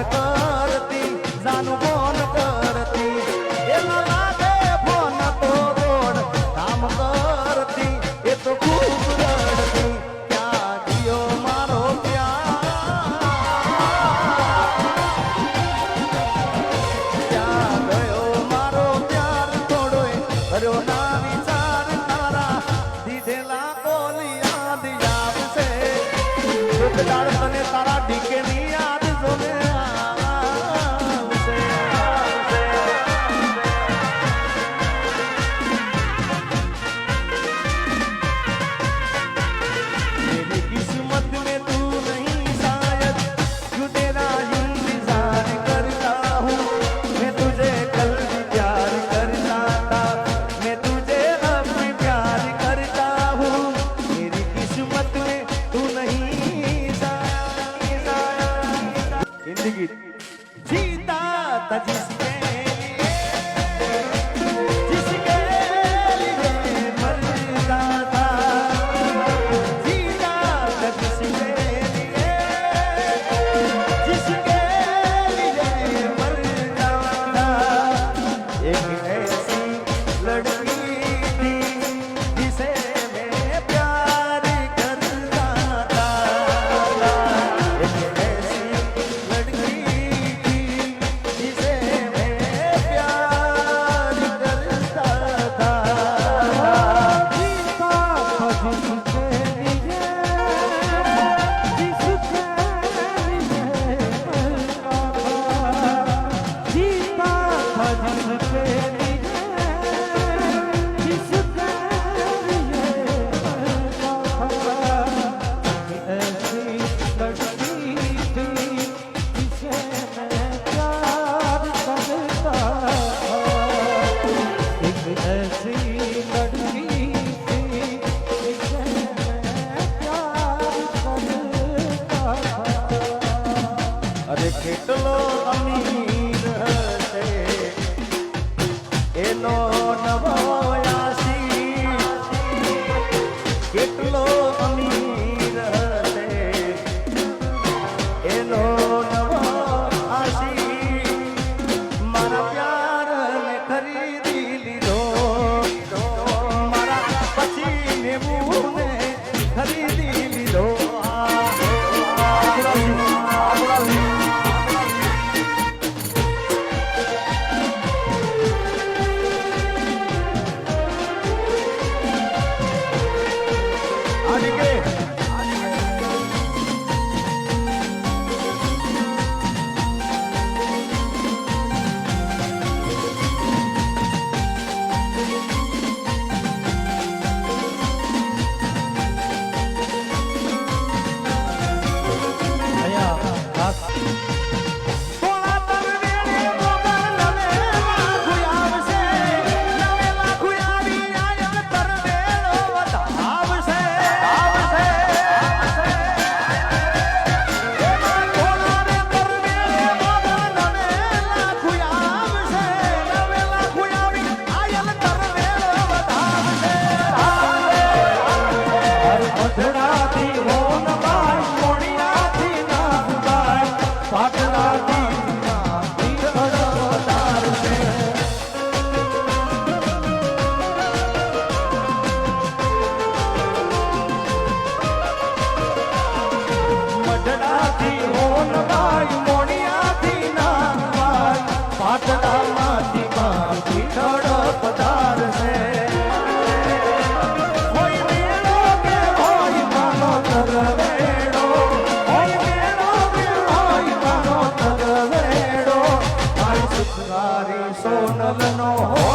phone કરતી જાનું phone કરતી એનો લાગે ફોન તો રોડ કામ કરતી એ તો ખૂબ રડતી ક્યાં ગયો મારો ક્યાં ગયો મારો પ્યાર થોડોય કર્યો ના વિચાર તારા દીધેલા કોલ યાદ આવશે દાડ તને તારા ડીકે ની યાદ જોને આવશે मेरी किस्मत में तू नहीं शायद जो तेरा इंतजार करता हूँ मैं तुझे कल भी प्यार करता था मैं तुझे अब भी प्यार करता हूँ मेरी किस्मत में तू नहीं जिंदगी जीता था जिसके लिए मरता था जीता था जिसके लिए मरता था एक ऐसी लड़की थी जिसे मैं प्यार करता था एक ऐसी लड़की थी जिसे मैं प्यार करता था जीता था जिसके लिए जीता था जिसके અરે કેટલો અમીર હશે એનો નવો આશી કેટલો અમીર હશે એનો નવો આશી મારા પ્યારને ખરીદી લીધો મારા પછી નેવુંને ખરીદી લીધો સોનલ નો